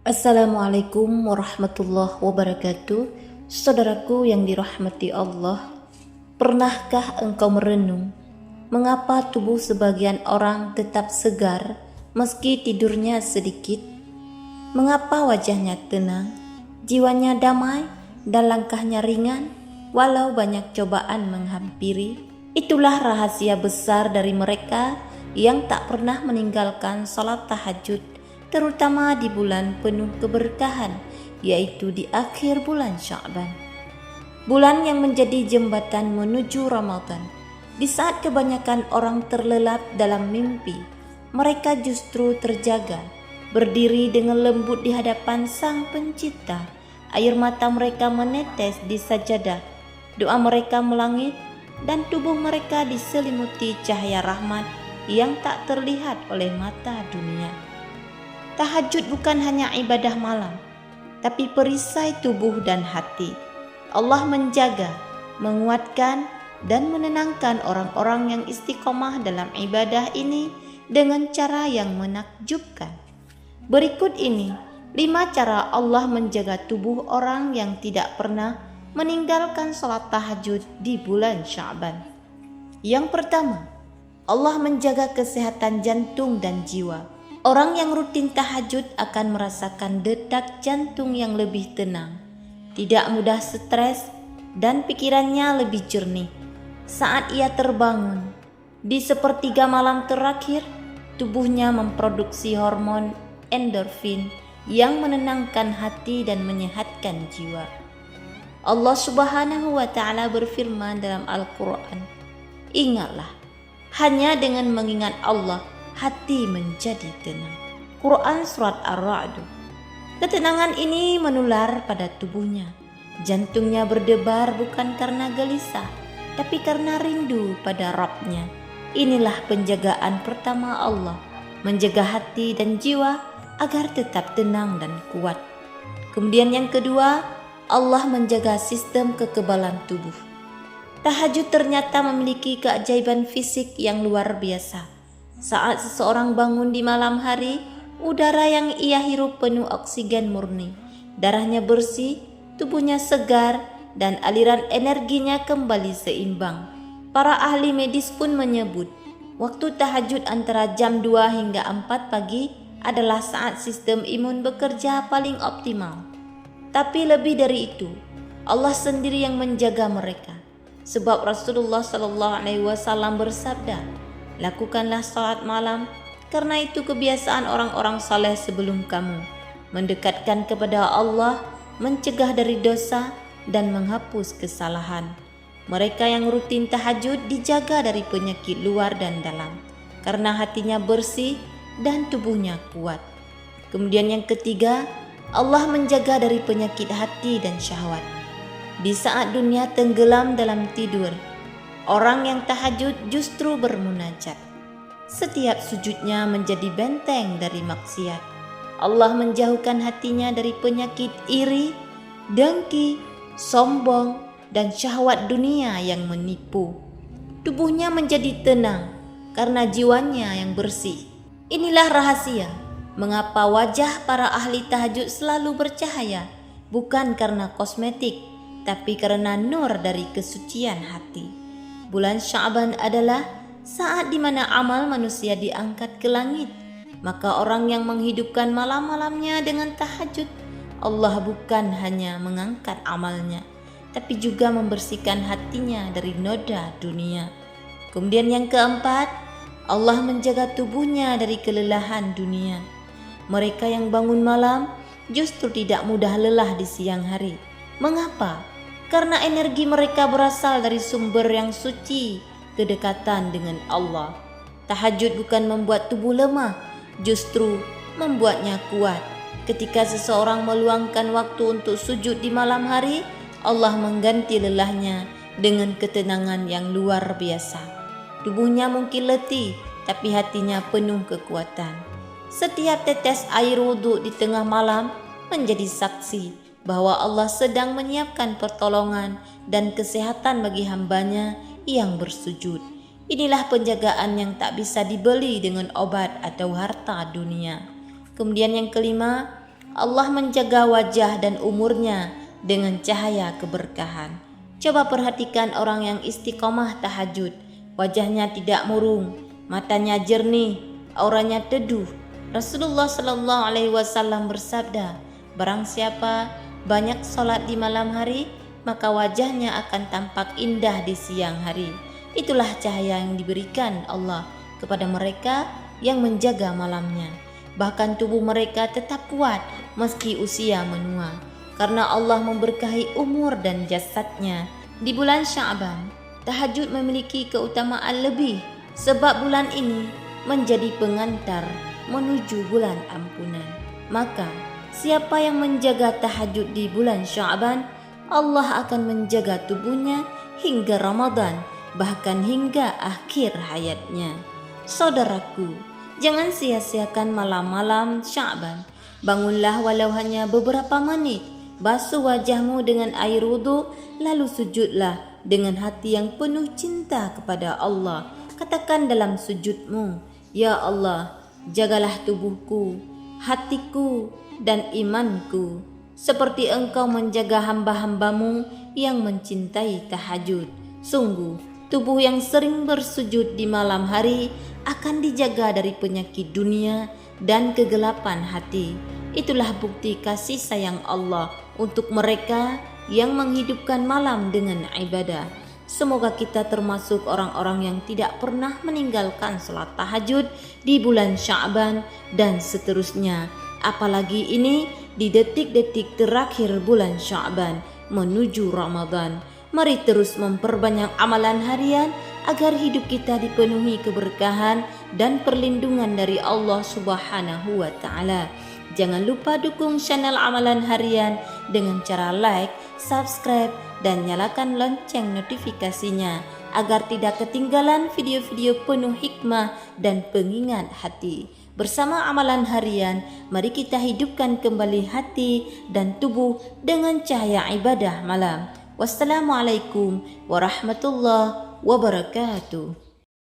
Assalamualaikum warahmatullahi wabarakatuh. Saudaraku yang dirahmati Allah, pernahkah engkau merenung mengapa tubuh sebagian orang tetap segar meski tidurnya sedikit? Mengapa wajahnya tenang, jiwanya damai, dan langkahnya ringan walau banyak cobaan menghampiri? Itulah rahasia besar dari mereka yang tak pernah meninggalkan salat tahajud, terutama di bulan penuh keberkahan, yaitu di akhir bulan Sya'ban. Bulan yang menjadi jembatan menuju Ramadan. Di saat kebanyakan orang terlelap dalam mimpi, mereka justru terjaga, berdiri dengan lembut di hadapan Sang Pencipta. Air mata mereka menetes di sajadah, doa mereka melangit, dan tubuh mereka diselimuti cahaya rahmat yang tak terlihat oleh mata dunia. Tahajud bukan hanya ibadah malam, tapi perisai tubuh dan hati. Allah menjaga, menguatkan, dan menenangkan orang-orang yang istiqomah dalam ibadah ini dengan cara yang menakjubkan. Berikut ini 5 cara Allah menjaga tubuh orang yang tidak pernah meninggalkan salat tahajud di bulan Sya'ban. Yang pertama, Allah menjaga kesehatan jantung dan jiwa. Orang yang rutin tahajud akan merasakan detak jantung yang lebih tenang, tidak mudah stres, dan pikirannya lebih jernih. Saat ia terbangun, di sepertiga malam terakhir, tubuhnya memproduksi hormon endorfin yang menenangkan hati dan menyehatkan jiwa. Allah Subhanahu wa Ta'ala berfirman dalam Al-Quran, "Ingatlah, hanya dengan mengingat Allah, hati menjadi tenang." Quran Surat Ar-Ra'd. Ketenangan ini menular pada tubuhnya. Jantungnya berdebar bukan karena gelisah, tapi karena rindu pada Rabb-Nya. Inilah penjagaan pertama Allah, menjaga hati dan jiwa agar tetap tenang dan kuat. Kemudian yang kedua, Allah menjaga sistem kekebalan tubuh. Tahajud ternyata memiliki keajaiban fisik yang luar biasa. Saat seseorang bangun di malam hari, udara yang ia hirup penuh oksigen murni, darahnya bersih, tubuhnya segar, dan aliran energinya kembali seimbang. Para ahli medis pun menyebut, waktu tahajud antara jam 2 hingga 4 pagi adalah saat sistem imun bekerja paling optimal. Tapi lebih dari itu, Allah sendiri yang menjaga mereka. Sebab Rasulullah SAW bersabda, "Lakukanlah salat malam, karena itu kebiasaan orang-orang saleh sebelum kamu, mendekatkan kepada Allah, mencegah dari dosa, dan menghapus kesalahan." Mereka yang rutin tahajud dijaga dari penyakit luar dan dalam, karena hatinya bersih dan tubuhnya kuat. Kemudian yang ketiga, Allah menjaga dari penyakit hati dan syahwat. Di saat dunia tenggelam dalam tidur, orang yang tahajud justru bermunajat. Setiap sujudnya menjadi benteng dari maksiat. Allah menjauhkan hatinya dari penyakit iri, dengki, sombong, dan syahwat dunia yang menipu. Tubuhnya menjadi tenang karena jiwanya yang bersih. Inilah rahasia mengapa wajah para ahli tahajud selalu bercahaya, bukan karena kosmetik, tapi karena nur dari kesucian hati. Bulan Sya'ban adalah saat di mana amal manusia diangkat ke langit. Maka orang yang menghidupkan malam-malamnya dengan tahajud, Allah bukan hanya mengangkat amalnya, tapi juga membersihkan hatinya dari noda dunia. Kemudian yang keempat, Allah menjaga tubuhnya dari kelelahan dunia. Mereka yang bangun malam justru tidak mudah lelah di siang hari. Mengapa? Karena energi mereka berasal dari sumber yang suci, kedekatan dengan Allah. Tahajud bukan membuat tubuh lemah, justru membuatnya kuat. Ketika seseorang meluangkan waktu untuk sujud di malam hari, Allah mengganti lelahnya dengan ketenangan yang luar biasa. Tubuhnya mungkin letih, tapi hatinya penuh kekuatan. Setiap tetes air wudhu di tengah malam menjadi saksi bahwa Allah sedang menyiapkan pertolongan dan kesehatan bagi hambanya yang bersujud. Inilah penjagaan yang tak bisa dibeli dengan obat atau harta dunia. Kemudian yang kelima, Allah menjaga wajah dan umurnya dengan cahaya keberkahan. Coba perhatikan orang yang istiqomah tahajud. Wajahnya tidak murung, matanya jernih, auranya teduh. Rasulullah Shallallahu Alaihi Wasallam bersabda, barang siapa banyak sholat di malam hari, maka wajahnya akan tampak indah di siang hari. Itulah cahaya yang diberikan Allah kepada mereka yang menjaga malamnya. Bahkan tubuh mereka tetap kuat meski usia menua, karena Allah memberkahi umur dan jasadnya. Di bulan Sya'ban, tahajud memiliki keutamaan lebih sebab bulan ini menjadi pengantar menuju bulan ampunan. Maka siapa yang menjaga tahajud di bulan Sya'ban, Allah akan menjaga tubuhnya hingga Ramadan, bahkan hingga akhir hayatnya. Saudaraku, jangan sia-siakan malam-malam Sya'ban. Bangunlah walau hanya beberapa menit, basuh wajahmu dengan air wudhu, lalu sujudlah dengan hati yang penuh cinta kepada Allah. Katakan dalam sujudmu, ya Allah, jagalah tubuhku, hatiku, dan imanku, seperti Engkau menjaga hamba-hambamu yang mencintai tahajud. Sungguh, tubuh yang sering bersujud di malam hari akan dijaga dari penyakit dunia dan kegelapan hati. Itulah bukti kasih sayang Allah untuk mereka yang menghidupkan malam dengan ibadah. Semoga kita termasuk orang-orang yang tidak pernah meninggalkan salat tahajud di bulan Sya'ban dan seterusnya. Apalagi ini di detik-detik terakhir bulan Sya'ban menuju Ramadan. Mari terus memperbanyak amalan harian agar hidup kita dipenuhi keberkahan dan perlindungan dari Allah Subhanahu wa Ta'ala. Jangan lupa dukung channel Amalan Harian dengan cara like, subscribe, dan nyalakan lonceng notifikasinya agar tidak ketinggalan video-video penuh hikmah dan pengingat hati. Bersama Amalan Harian, mari kita hidupkan kembali hati dan tubuh dengan cahaya ibadah malam. Wassalamualaikum warahmatullahi wabarakatuh.